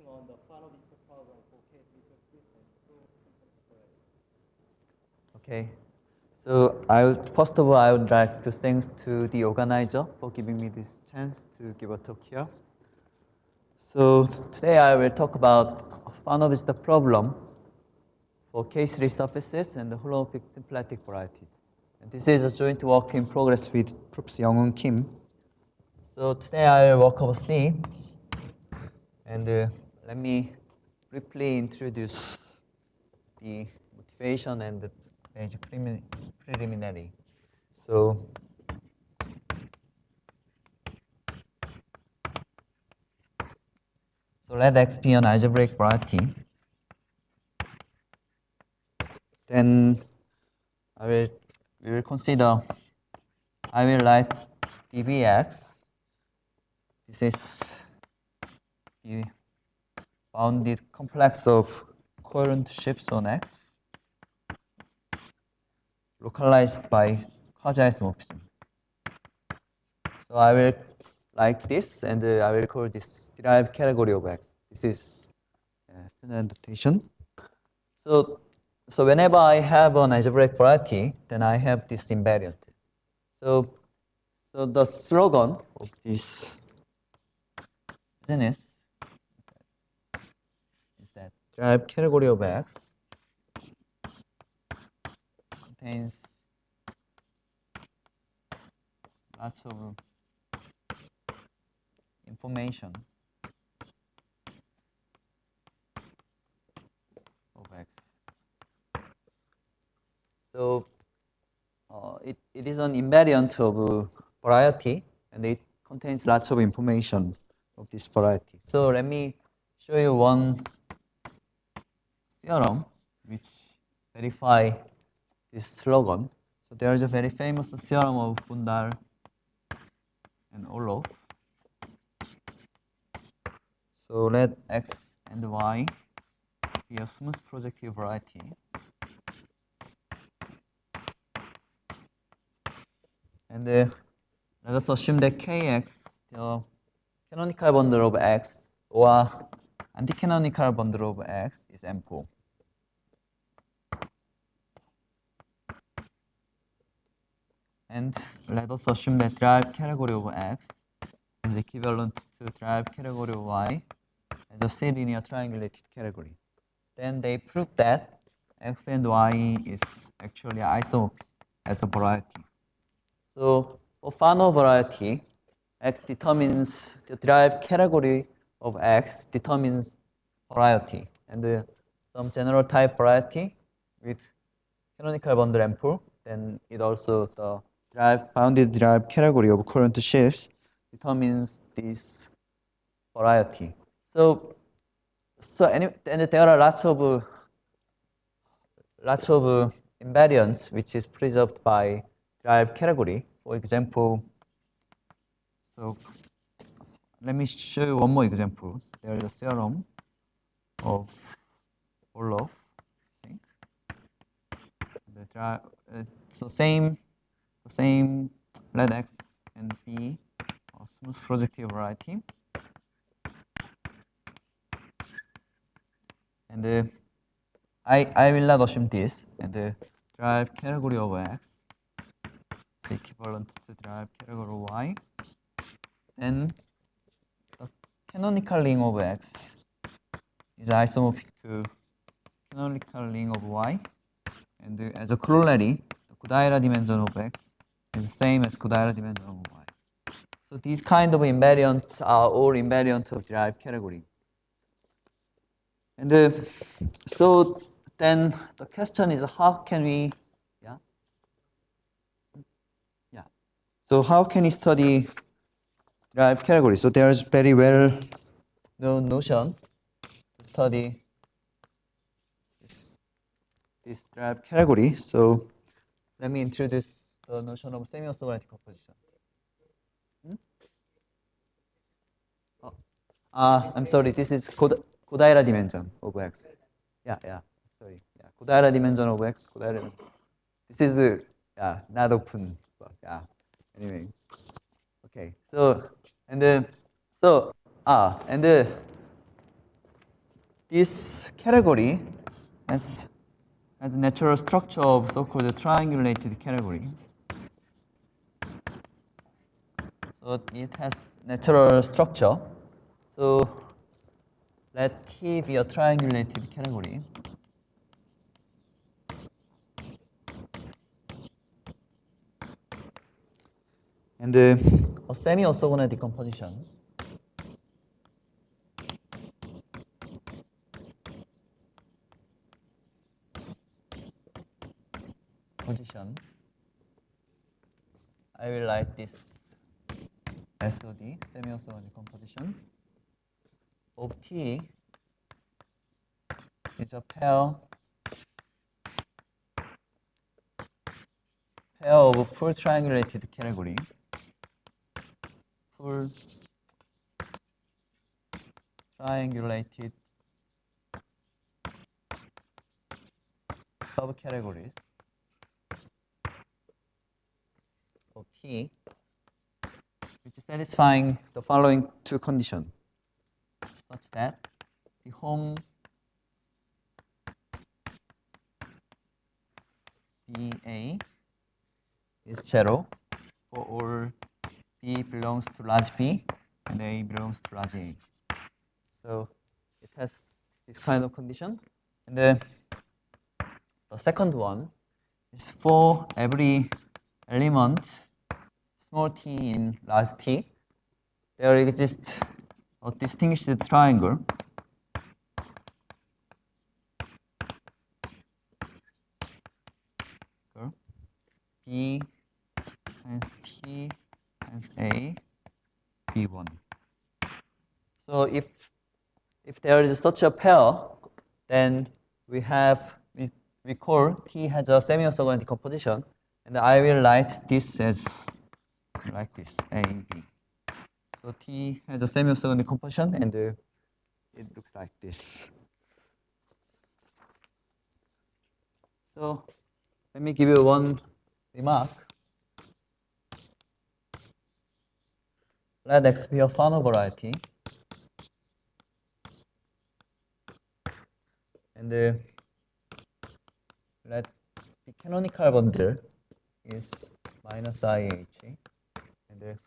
on the Fano problem for case research systems. Okay. So first of all, I would like to thank to the organizer for giving me this chance to give a talk here. So today I will talk about Fano problem for case-series surfaces and the holomorphic symplectic varieties. And this is a joint work in progress with Professor Young-Eun Kim. So today I will work over C, and let me briefly introduce the motivation and the basic preliminary. So let X be an algebraic variety. Then we will consider, I will write dbx. This is the bounded complex of coherent shapes on X, localized by quasi-isomorphism. So I will like this, and I will call this derived category of X. This is standard notation. So whenever I have an algebraic variety, then I have this invariant. So the slogan of this business is that derived category of X contains lots of information of X. So it is an invariant of variety, and it contains lots of information of this variety. So let me show you one theorem which verify this slogan. So there is a very famous theorem of Bundar and Orloff. So let X and Y be a smooth projective variety. And let us assume that Kx, the canonical bundle of X, or anti-canonical bundle of X is M4. And let us assume that derived category of X is equivalent to derived category of Y as a C-linear triangulated category. Then they prove that X and Y is actually isomorphic as a variety. So for Fano variety, X determines the derived category of X determines variety, and some general type variety with canonical bundle M4, then it also the bounded derived category of coherent shapes determines this variety. So and there are lots of invariants which is preserved by derived category. For example, so let me show you one more example. There is a theorem of Orloff, I think. So same. Let X and B a smooth projective variety. And I will not assume this. And the derived category of X is equivalent to derived category of Y. Then the canonical ring of X is isomorphic to canonical ring of Y. And as a corollary, the Kodaira dimension of X is the same as Kodaira dimension of Y. So these kind of invariants are all invariant of derived category. And so then the question is, how can we, So how can we study derived category? So there is very well known notion to study this derived category. So let me introduce the notion of semi-orthogonality composition. I'm sorry, this is Kodaira dimension of X. Sorry. Kodaira dimension of X, Kodaira. This is not open, but anyway. Okay, so this category has a natural structure of so-called triangulated category. So it has natural structure. So let T be a triangulated category. And a semi-orthogonal decomposition I will write this SOD, semi-orthogonal decomposition of T is a pair of full triangulated category. Full triangulated subcategories of T, which is satisfying the following two conditions, such that the home BA is 0 for all B belongs to large B and A belongs to large A. So it has this kind of condition. And the second one is for every element small t in large T, there exists a distinguished triangle B times T times A B1. So if there is such a pair, then we call T has a semi-orthogonal decomposition, and I will write this as like this, A, B. So T has a semi-orthogonal decomposition, and it looks like this. So let me give you one remark. Let X be a Fano variety, and let the canonical bundle is minus IH, and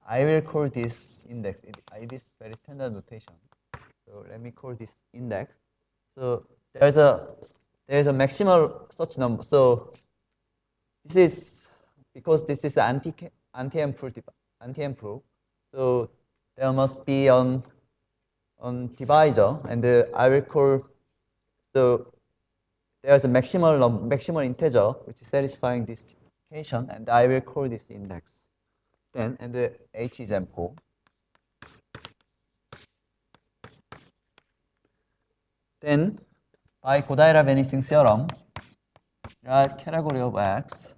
I will call this index. This very standard notation. So let me call this index. So there's a maximal such number. So this is because this is anti-M proof. So there must be on divisor, and I will call. So there's a maximal integer which is satisfying this equation, and I will call this index. Then and the H is M4. Then by Kodaira vanishing theorem, the category of X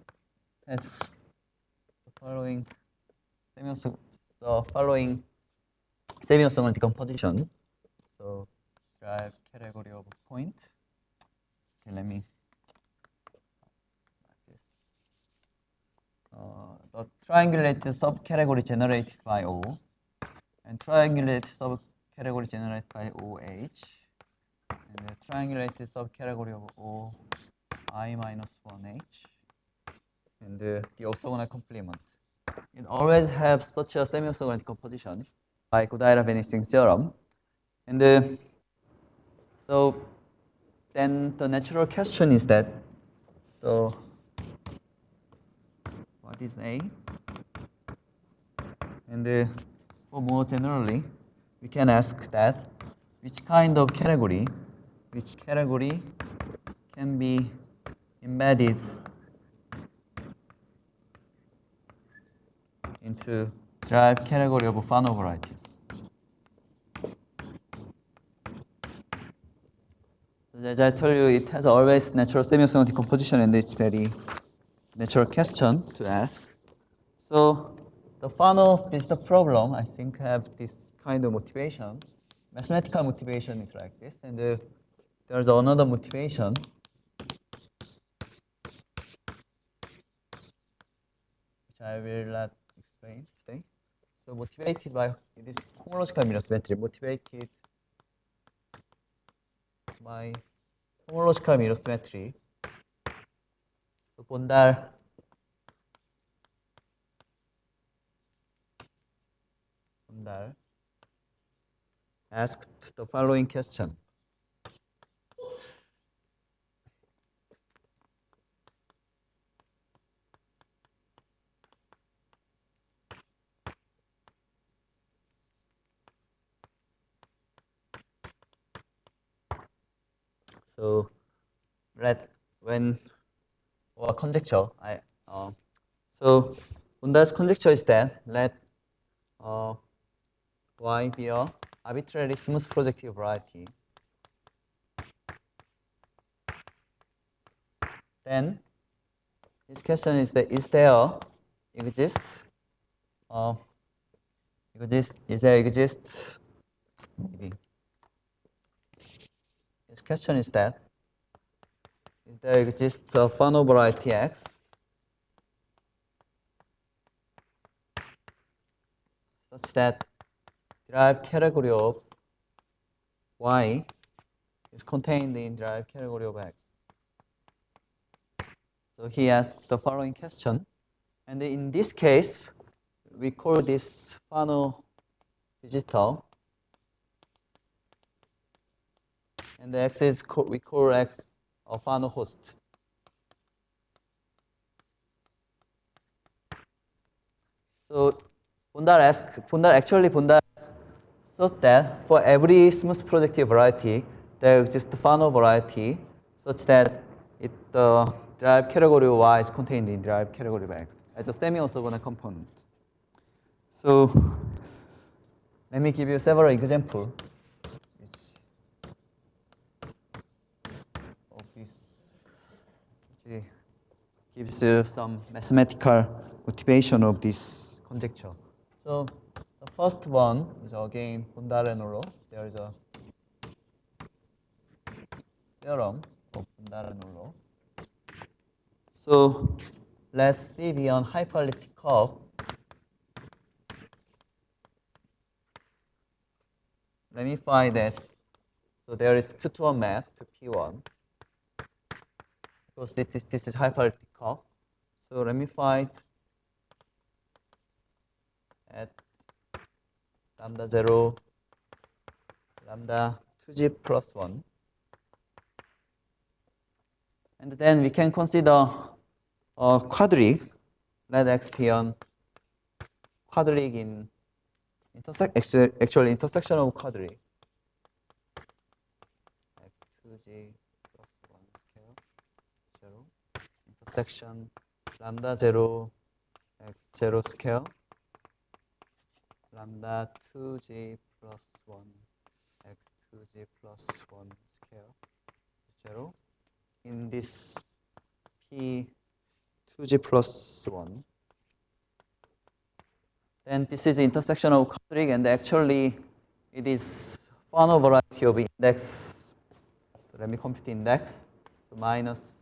has the following semi-orthogonal decomposition. So drive category of a point. Okay, let me like this. The triangulated subcategory generated by O and triangulated subcategory generated by OH and the triangulated subcategory of O I minus 1H and the orthogonal complement. It always has such a semi-orthogonal decomposition by Kodaira vanishing theorem. And so then the natural question is that what is A? And or more generally, we can ask that which category can be embedded into derived category of Fano varieties. So as I told you, it has always natural semi-orthogonal decomposition, and it's very natural question to ask. So the Fano is the problem, I think, have this kind of motivation. Mathematical motivation is like this, and there's another motivation. Which I will not explain today. So motivated by this homological mirror symmetry, motivated my homological mirror symmetry. So 본달 asked the following question. So conjecture. So Bunda's conjecture is that let Y be a arbitrarily smooth projective variety. Then his question is that is there exist maybe his question is that is there exists a Fano variety X such that derived category of Y is contained in derived category of X. So he asked the following question, and in this case, we call this Fano visitor, and the X is we call X a Fano host. So Bondar thought that for every smooth projective variety, there exists a Fano variety such that the derived category of Y is contained in derived category of X as a semi-orthogonal component. So let me give you several examples of this, which gives you some mathematical motivation of this conjecture. So the first one is again Bondar-Renolo. There is a theorem of Bondar-Renolo. So let's see beyond hyperelliptic curve. Let me find that. So there is 2-to-1 map to P1 because this is hyperelliptic curve. So let me find at lambda 0, lambda 2g plus 1. And then we can consider a quadric. Let X be an quadric in actually intersection of quadric. X2g plus 1 scale 0 intersection lambda 0 x0 scale lambda 2g plus 1 x2g plus 1 scale 0 in this P 2g plus 1. Then this is the intersection of quadric, and actually it is Fano variety of index. So let me compute the index. So minus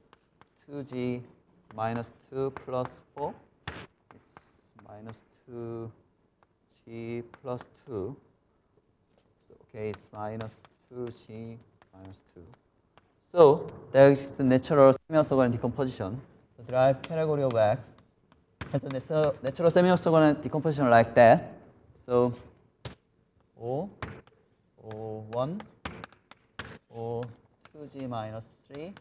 2g minus 2 plus 4. It's minus 2g plus 2. So, okay, it's minus 2g minus 2. So there is the natural semi-orthogonal decomposition. The derived category of X has a natural semi-orthogonal decomposition like that. So O1, O2g minus 3.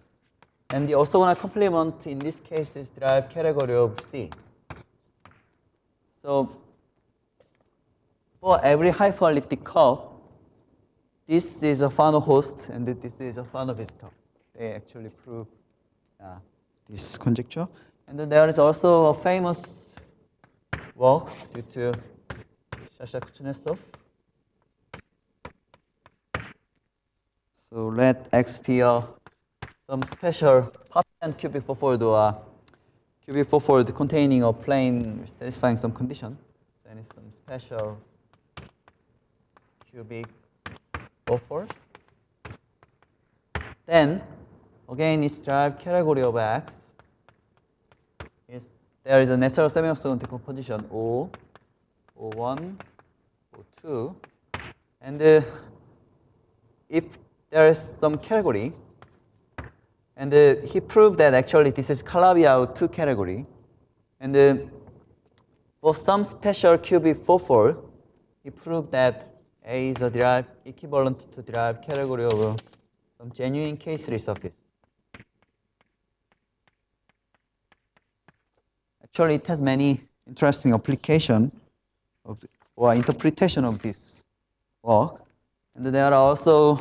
And the orthogonal complement in this case is derived category of C. So for every hyperelliptic curve, this is a Fano host and this is a Fano visitor. They actually prove this conjecture. And then there is also a famous work due to Shashak-Kuznetsov. So let X be some special partial cubic fourfold or cubic fourfold containing a plane satisfying some condition. Then it's some special cubic fourfold. Then again, its derived category of X is there is a natural semi-orthogonal decomposition O, O1, O2, and if there is some category, and he proved that actually this is Calabi-Yau 2 category, and for some special cubic fourfold, he proved that A is a derived equivalent to derived category of some genuine K3 surface. Actually, it has many interesting application or interpretation of this work, and there are also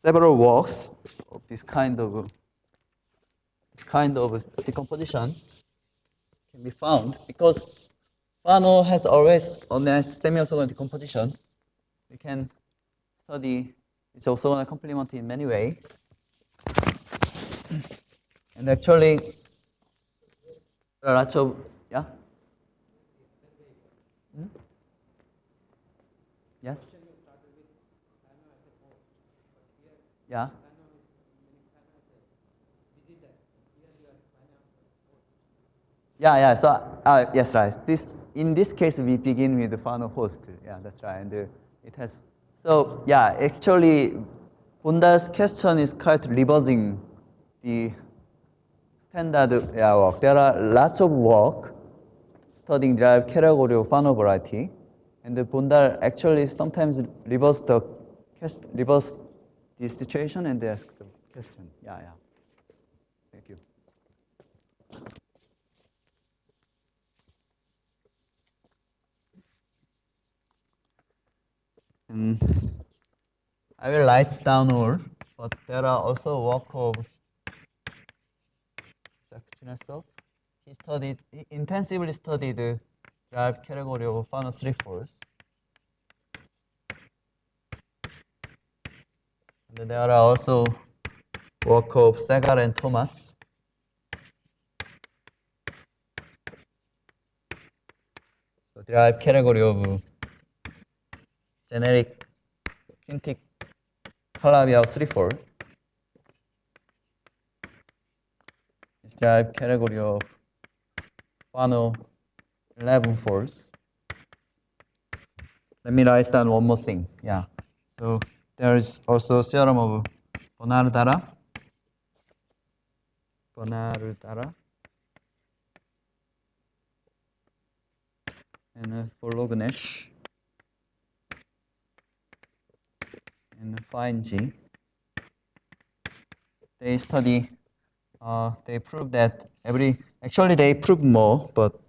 several works of this kind of decomposition can be found, because Fano has always a nice semi-orthogonal decomposition. We can study its orthogonal complement in many ways. And actually, there are lots of, yeah? Yes? Yeah? Yeah. So, yes, right. In this case, we begin with the Fano host. Yeah, that's right. And it has. So, yeah, actually, Bondal's question is quite reversing the standard work. There are lots of work studying derived category of Fano variety, and the Bondal actually sometimes reverse this situation and they ask the question. Yeah. Thank you. I will write down all, but there are also work of Kyoung-Seog. He intensively studied the derived category of Fano 3-fold. And there are also work of Segal and Thomas. So derived category of generic quintic Calabi-Yau 3-fold. This derived category of Fano 11-folds. Let me write down one more thing. Yeah. So there is also theorem of Bernard-Dara. And for Lognesh. And Fine G. They study, they prove that actually they prove more, but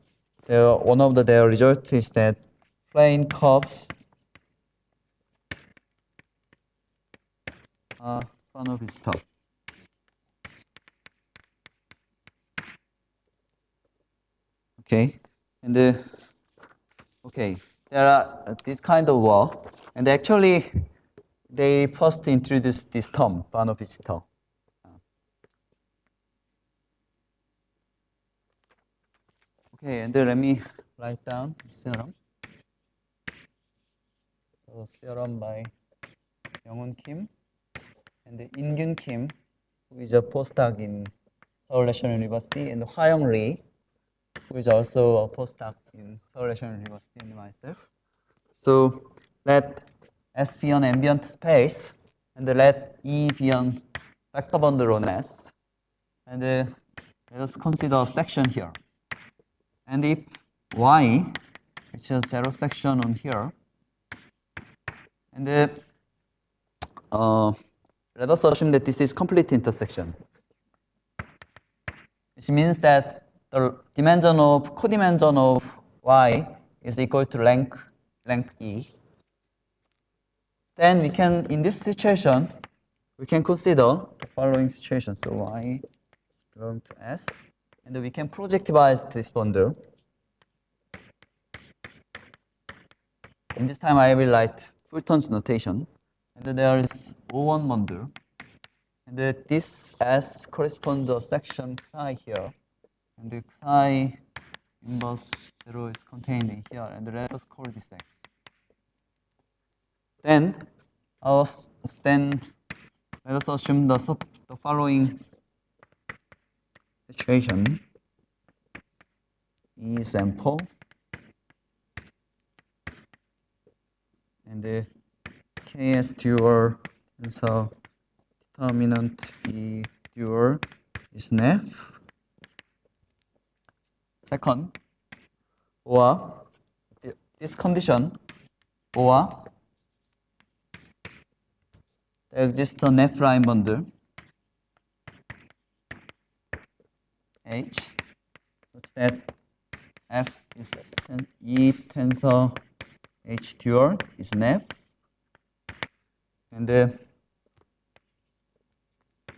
one of their results is that plane curves are Fano visitor. Okay, and there are this kind of work, and actually they first introduced this term, Fano visitor. Okay, and then let me write down this theorem. So theorem by Young-Hoon Kim and In-Gyun Kim, who is a postdoc in Seoul National University, and Hwa-Young Lee, who is also a postdoc in Seoul National University, and myself. So let S be an ambient space, and let E be an vector bundle on S. And let us consider a section here. And if Y, which is zero section on here, and let us assume that this is complete intersection, which means that the codimension of Y is equal to length E. Then we can, in this situation, we can consider the following situation. So Y belongs to S, and we can projectivize this bundle. And this time I will write Fulton's notation. And there is O1 bundle. And this S corresponds to a section psi here. And the psi inverse 0 is contained in here. And let us call this X. Then let us assume the following situation. E sample. And the KS dual tensor determinant E dual is F. Second, or this condition, or there exists an F line bundle H such that F is E tensor H dual is an F, and the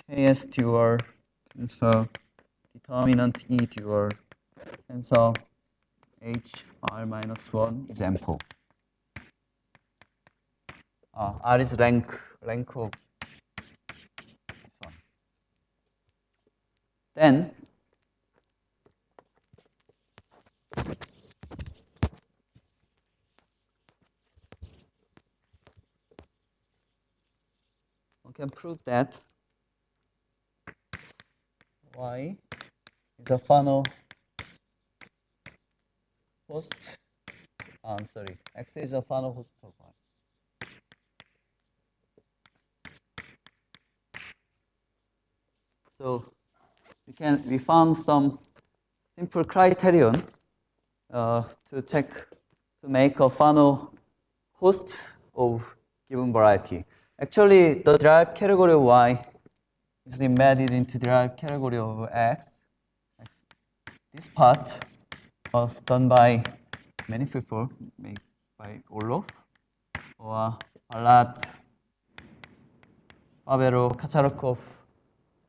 KS dual tensor determinant E dual tensor H R minus 1 is ample. R is rank of this one. Then one can prove that Y is a Fano host. I'm sorry, X is a Fano host of Y. So we found some simple criterion to make a Fano host of given variety. Actually, the derived category of Y is embedded into derived category of X. This part was done by many people, made by Orlov, or Balat, Barbero, Kacharokov,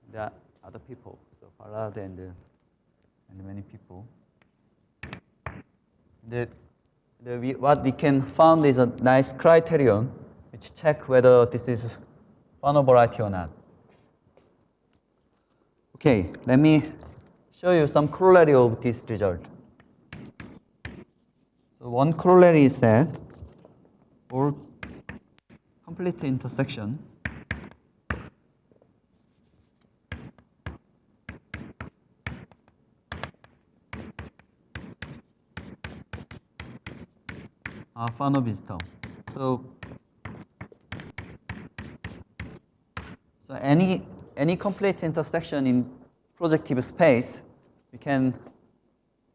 and other people. So Balat and many people. What we can find is a nice criterion which check whether this is Fano variety or not. Okay, let me show you some corollary of this result. So one corollary is that for complete intersection are Fano visitor. So any complete intersection in projective space, we can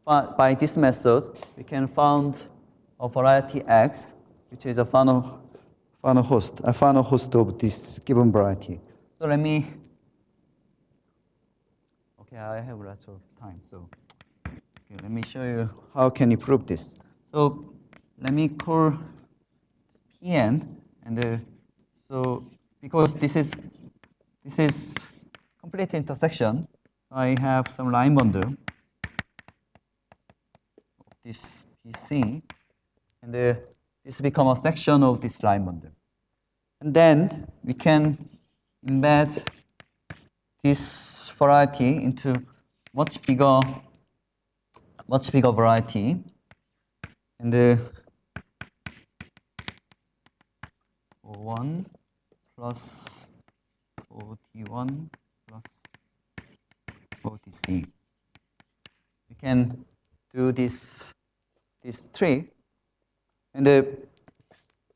by this method we can find a variety X, which is a Fano host of this given variety. So let me. Okay, I have lots of time, so let me show you how can you prove this. So let me call Pn, and so because this is complete intersection, I have some line bundle of this DC, and this become a section of this line bundle. And then we can embed this variety into much bigger variety, and O1 plus OT1 plus OTC. We can do this tree, and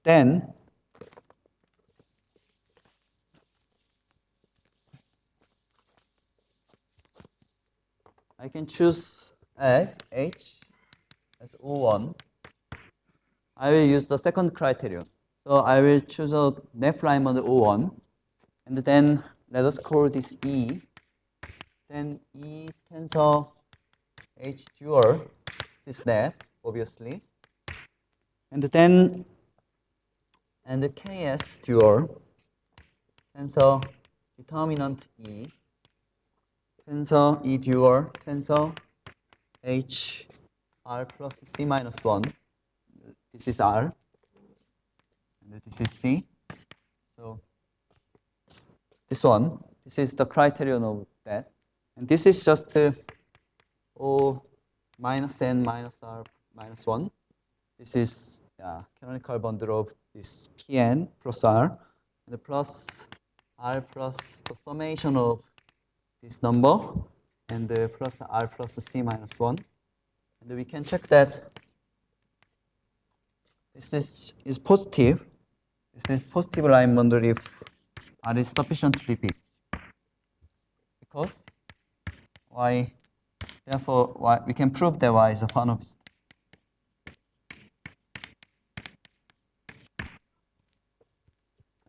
then I can choose H as O1. I will use the second criterion. So I will choose a left line bundle O1, and then let us call this E. Then E tensor H dual is that, obviously. And then the KS dual tensor determinant E tensor E dual tensor H R plus C minus 1. This is R, and this is C. So this is the criterion of that. And this is just O minus N minus R minus 1. This is canonical bundle of this Pn plus R, and plus R plus the summation of this number, and plus R plus C minus 1. And we can check that this is positive. This is positive line bundle if R is sufficiently big because Y, therefore Y, we can prove that Y is a Fano system.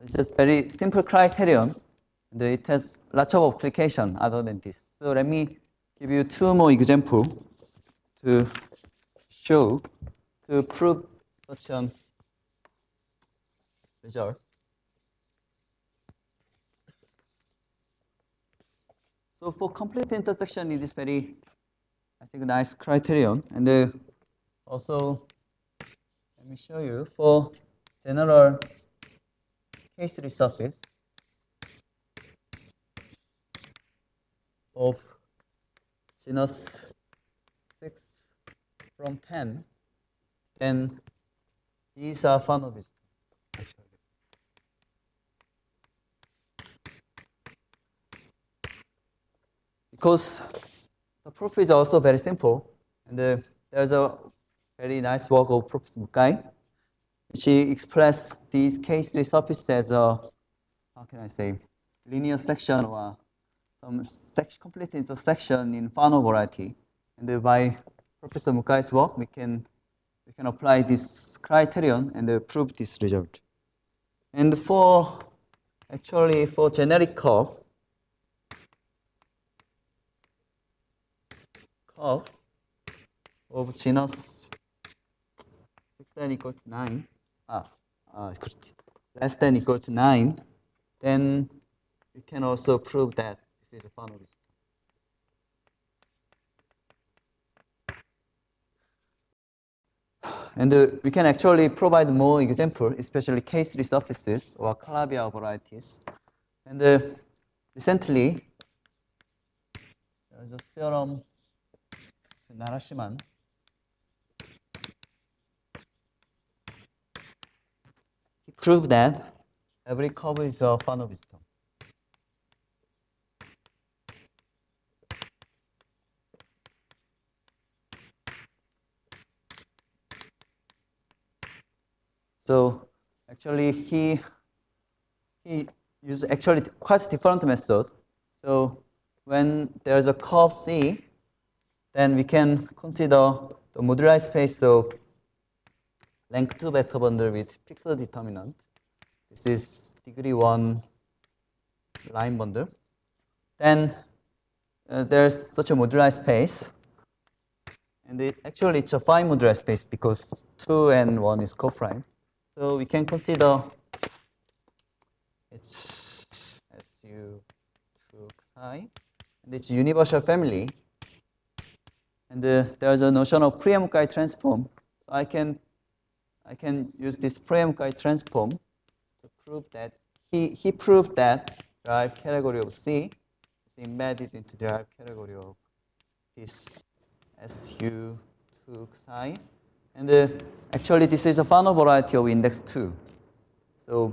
It's a very simple criterion, and it has lots of application other than this. So let me give you two more examples to show, to prove such an result. So for complete intersection, it is very, I think, nice criterion. And also, let me show you for general K3 surface of genus 6 from 10, then these are Fano systems, actually. Because the proof is also very simple, and there's a very nice work of Professor Mukai, which express these K3 surfaces as a, how can I say, linear section or some complete intersection in Fano variety. And by Professor Mukai's work, we can apply this criterion and prove this result. And for generic curves of genus 6 than equal to 9, less than equal to 9, then we can also prove that this is a Fano system. And we can actually provide more example, especially K3 surfaces or Calabi-Yau varieties. And recently, there's a theorem to Narashiman. He proved that every curve is a Fano system. So actually, he used actually quite different method. So when there's a curve C, then we can consider the moduli space of rank 2 vector bundle with fixed determinant. This is degree 1 line bundle. Then there's such a moduli space. And actually, it's a fine moduli space because 2 and 1 is coprime. So we can consider it's SU2 psi, and it's universal family. And there's a notion of Fourier-Mukai transform. So I can use this Fourier-Mukai transform to prove that he proved that derived category of C is embedded into derived category of this SU2 psi. And actually, this is a Fano variety of index 2. So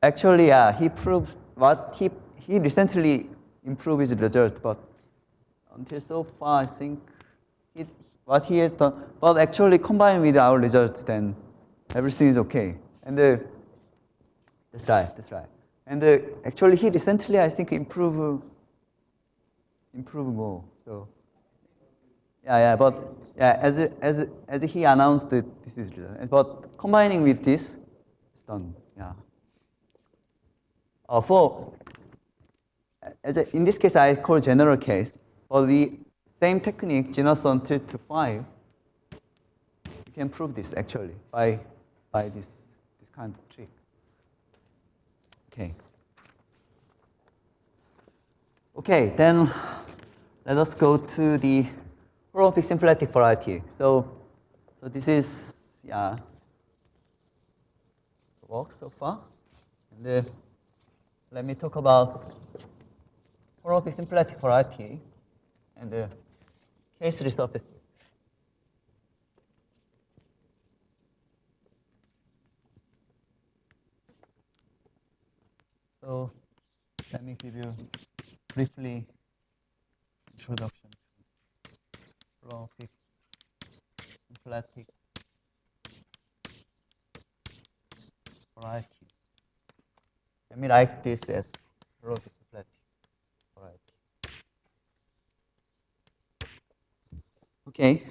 actually, yeah, he proved what he recently improved his result, but until so far, I think what he has done. But actually, combined with our results, then everything is okay. And that's right. And actually, he recently, I think, improved more. So. But as he announced that this is result. But combining with this, it's done. Yeah. In this case, I call general case. But same technique, genus until to 5. You can prove this actually by this kind of trick. Okay. Then let us go to the holomorphic symplectic variety. So this is the work so far. And let me talk about holomorphic symplectic variety and the K3 surfaces. So let me give you briefly introduction to holomorphic symplectic varieties. Let me write this as holomorphic symplectic variety. Okay,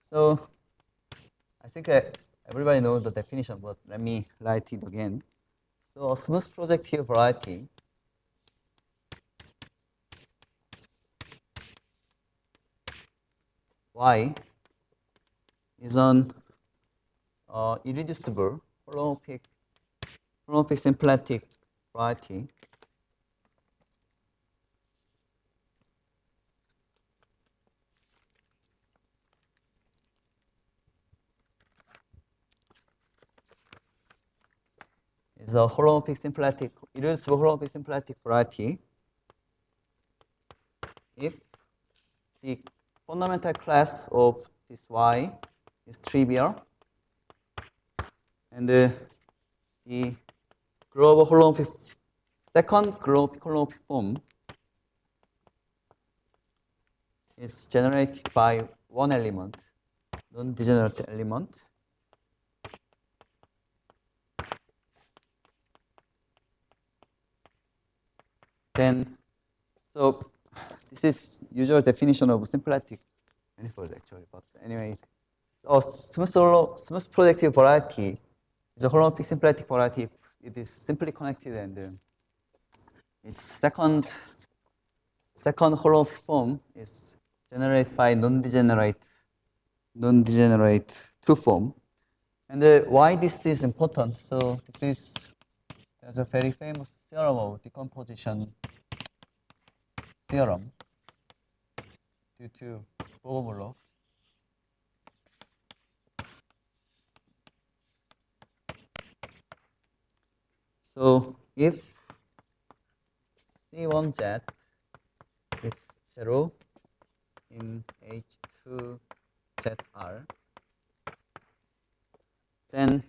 so I think everybody knows the definition, but let me write it again. So a smooth projective variety Y is an irreducible holomorphic symplectic variety is a irreducible holomorphic symplectic variety if the fundamental class of this Y is trivial and the global holomorphic, second global holomorphic form is generated by one element, non-degenerate element. Then, so this is usual definition of symplectic manifold actually, but anyway, a smooth projective variety is a holomorphic symplectic variety if it is simply connected and its second holomorphic form is generated by non-degenerate two form. And why this is important? So there's a very famous theorem of decomposition theorem due to Bogomolov. So if C1Z is 0 in H2ZR, then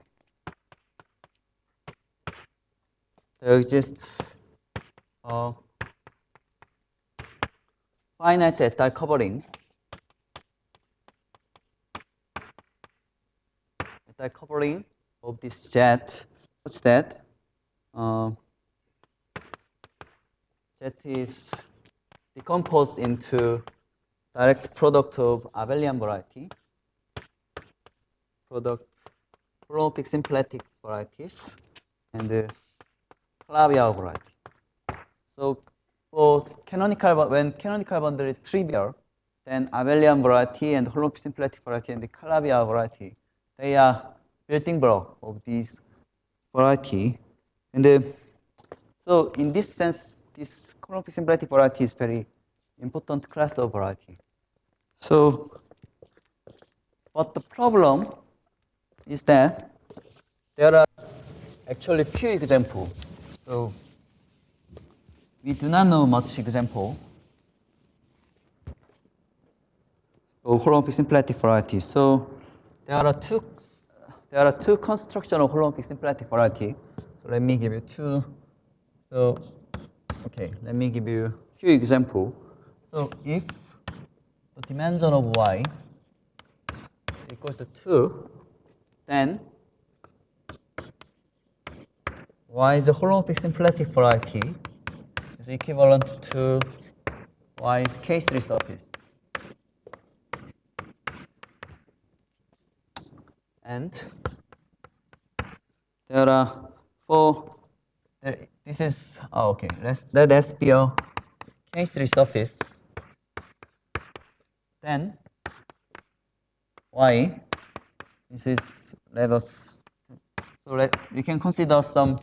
there exists a finite ethyl coupling of this Z such that Z is decomposed into direct product of abelian variety, product holomorphic symplectic varieties, and Calabi-Yau variety. So for when canonical boundary is trivial, then abelian variety and holomorphic symplectic variety and the Calabi-Yau variety, they are building block of these variety. And so in this sense, this holomorphic symplectic variety is very important class of variety. So, but the problem is that there are actually few examples. So we do not know much example of holomorphic symplectic variety. So there are two construction of holomorphic symplectic variety. So let me give you two. So okay, let me give you a few examples. So if the dimension of Y is equal to 2, then Y is a holomorphic symplectic variety is equivalent to Y's K3 surface. And there are this is, okay, let S be a K3 surface. Then Y, this is, we can consider some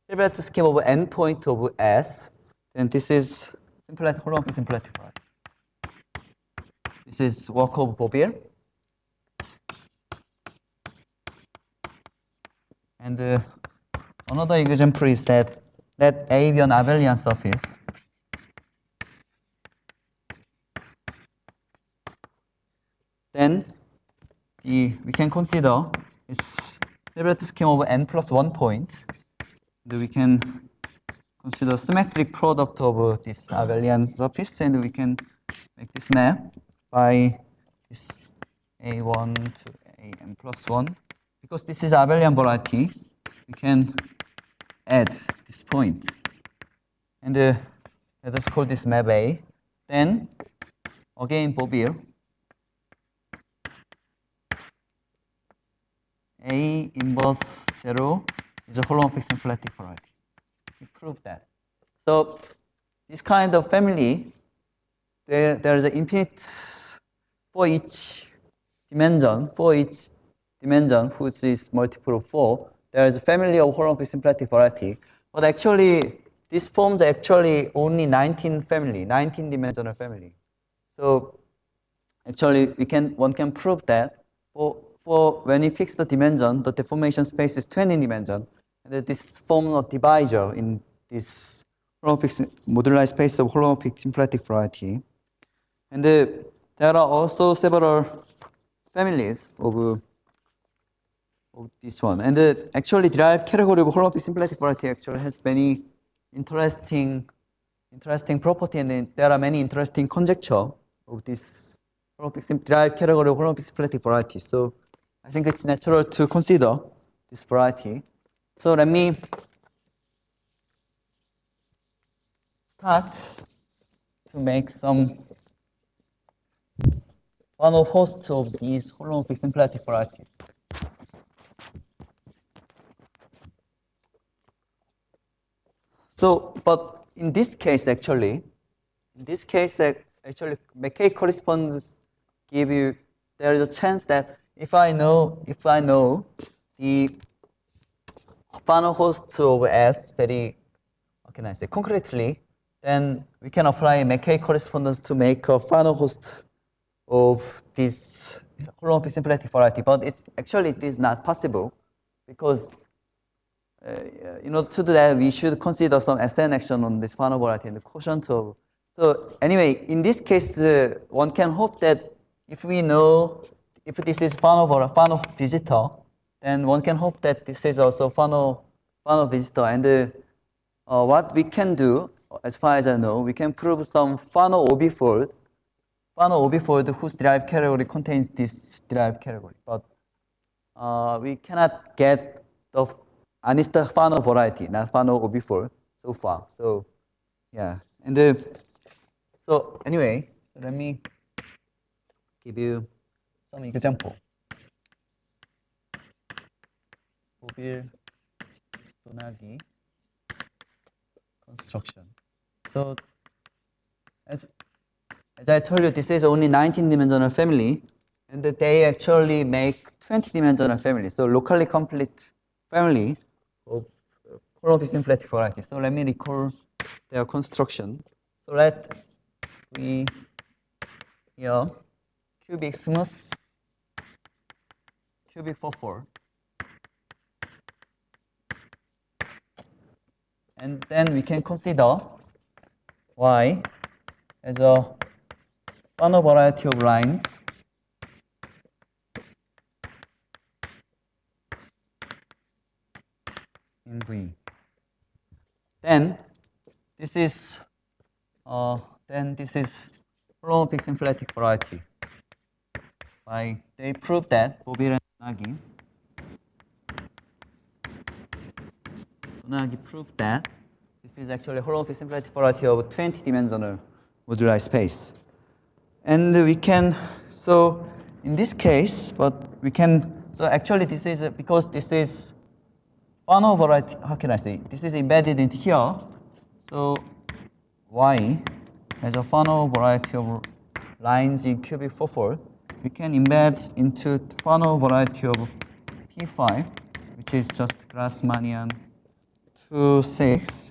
Hilbert scheme of n point of S. Then this is holomorphic symplectic variety. This is work of Bobir. And another example is that let A be an abelian surface. Then we can consider this Hilbert scheme of n plus 1 point. We can consider symmetric product of this abelian surface, and we can make this map by this A1 to An plus 1. Because this is abelian variety, we can add this point. And let us call this map A. Then, again, Bobir. A inverse 0 is a holomorphic symplectic variety. We proved that. So, this kind of family, there is an infinite for each dimension, which is multiple of 4. There is a family of holomorphic symplectic variety. But actually, this forms actually only 19-dimensional family. So actually, one can prove that for when we fix the dimension, the deformation space is 20 dimension, and that this forms a divisor in this holomorphic moduli space of holomorphic symplectic variety. And there are also several families of this one. And actually, derived category of holomorphic symplectic variety actually has many interesting property, and there are many interesting conjecture of this derived category of holomorphic symplectic variety. So I think it's natural to consider this variety. So let me start to make some one of hosts of these holomorphic symplectic varieties. So, but in this case, actually, McKay corresponds give you, there is a chance that if I know the Fano host of S very, how can I say, concretely, then we can apply McKay correspondence to make a Fano host of this holomorphic symplectic variety. But it is not possible, because to do that, we should consider some SN action on this Fano variety and the quotient of. So anyway, in this case, one can hope that if we know if this is Fano visitor, then one can hope that this is also Fano visitor. And what we can do, as far as I know, we can prove some Fano obifold whose derived category contains this derived category. But we cannot get the Anista Fano variety, not Fano obifold so far. So yeah, and so anyway, so let me give you some example. Bobil Donagi construction. So as I told you, this is only 19-dimensional family, and they actually make 20-dimensional family. So locally complete family of holomorphic symplectic variety. So let me recall their construction. So let we here cubic smooth cubic 4-4, and then we can consider Y as a Fano variety of lines in V. Then this is holomorphic symplectic variety. They proved that Bobil and Donagi proved that this is actually holomorphic symplectic variety of 20-dimensional moduli space. And we can, so in this case, so actually this is, because this is Fano variety, how can I say, this is embedded into here. So Y as a Fano variety of lines in cubic 4-4, we can embed into Fano variety of P5, which is just Grassmannian 2-6.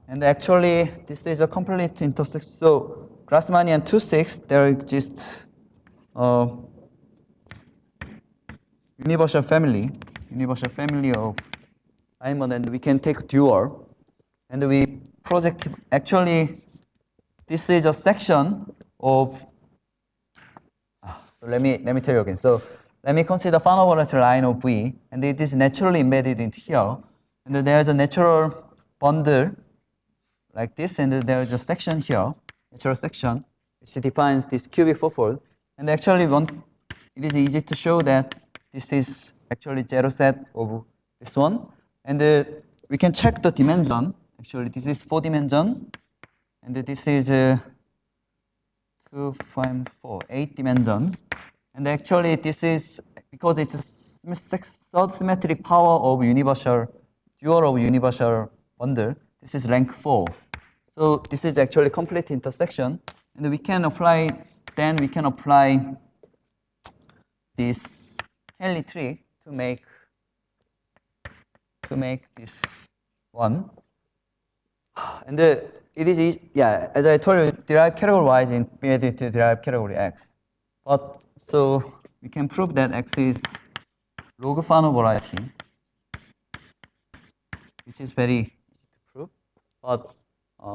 And actually, this is a complete intersection. So Grassmannian 2-6, there exists a universal family of Riemann, and we can take dual, and we project. Actually, this is a section of. So let me tell you again. So let me consider Fano variety line of V, and it is naturally embedded into here, and then there is a natural bundle like this, and there is a section here, natural section, which defines this cubic 4-fold. And actually, it is easy to show that this is actually zero set of this one. And we can check the dimension. Actually, this is 4 dimension, and this is 2, 5, 4, 8 dimension. And actually, this is because it's a third symmetric power of universal dual of universal bundle. This is rank 4. So this is actually complete intersection, and we can apply. Then we can apply this Henle tree to make this one. And it is, yeah, as I told you, derived category Y is infinity to derived category X. But so we can prove that X is log Fano variety, which is very easy to prove. But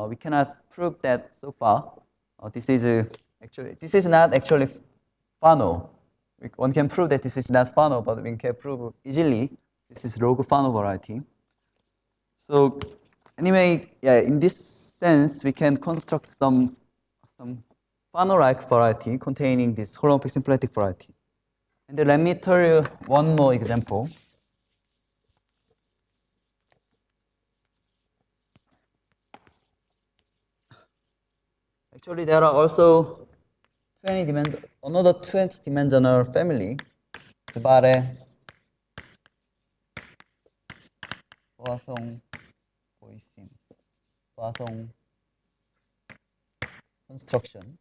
we cannot prove that so far. This is not actually Fano. One can prove that this is not Fano, but we can prove easily this is log Fano variety. So anyway, yeah, in this sense, we can construct some Fano-like variety containing this holomorphic symplectic variety. And let me tell you one more example. Actually, there are also another 20-dimensional family, Algebraic Poisson construction.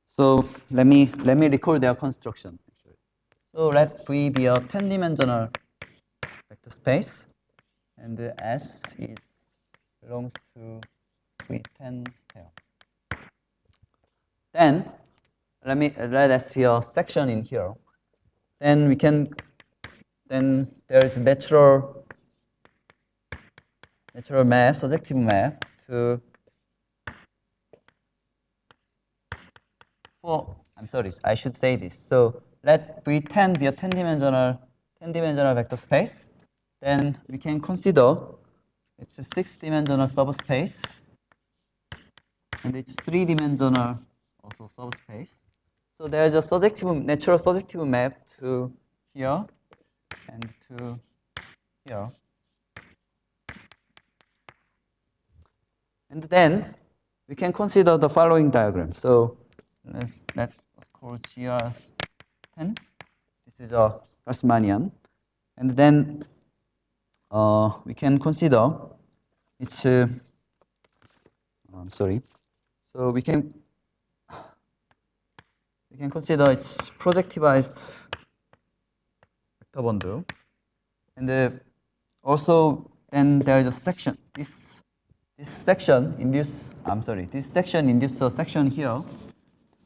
So let me record their construction. So let V be a 10-dimensional vector space, and S belongs to V10 scale. Then let S be a section in here. Then there is natural map, surjective map to I'm sorry, I should say this. So let V10 be a 10-dimensional vector space. Then we can consider it's a 6-dimensional subspace, and it's 3-dimensional also subspace. So there's a natural surjective map to here and to here. And then we can consider the following diagram. So let's call GR as 10. This is a Riemannian. And then we can consider it's So we can consider its projectivized vector bundle, and also then there is a section. This section induces a section here.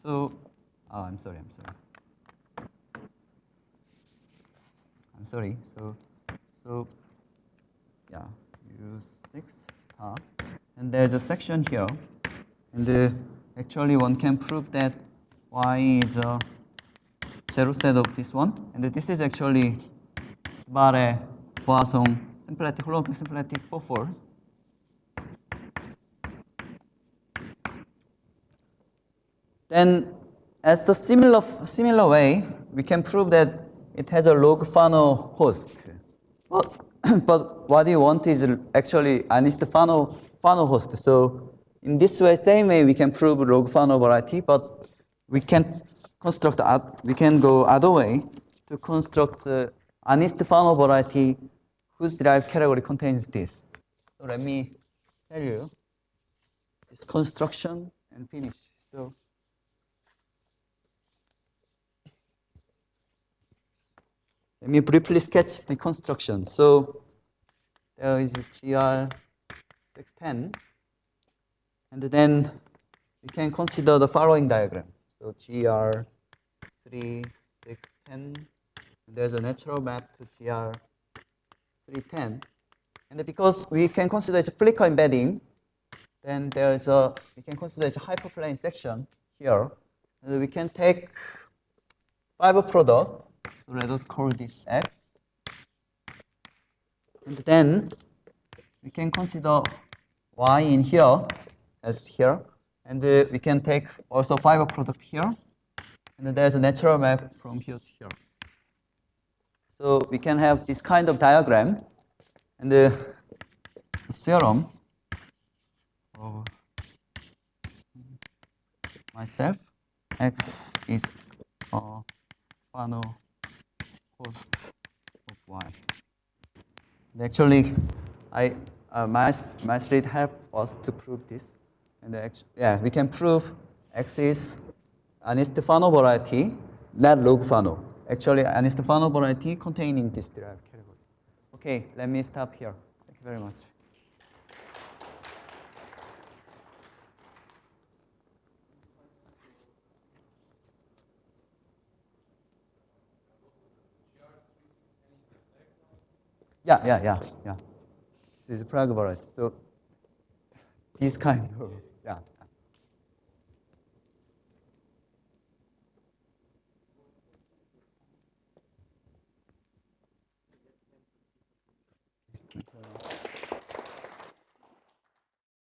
So I'm sorry. So yeah, U6 star, and there's a section here, and actually one can prove that Y is a zero set of this one, and this is actually Algebraic Poisson symplectic holomorphic symplectic 4/4. Then, as the similar way, we can prove that it has a log Fano host. But what you want is actually the Fano host. So in this way, same way, we can prove log Fano variety, but we can go other way to construct the Fano variety whose derived category contains this. So let me tell you this construction and finish. So let me briefly sketch the construction. So there is GR610, and then we can consider the following diagram. So GR3, 610, there's a natural map to GR310, and because we can consider it's a flicker embedding, then we can consider it's a hyperplane section here, and we can take fiber product. So let us call this X. And then we can consider Y in here as here. And we can take also fiber product here. And then there's a natural map from here to here. So we can have this kind of diagram. And the theorem of myself, x is a Fano host of y. And actually, my street helped us to prove this. And yeah, we can prove x is an Fano variety, not log Fano. Actually, an Fano variety containing this derived category. Okay, let me stop here. Thank you very much. Yeah. This is Prague variety. So this kind of, yeah.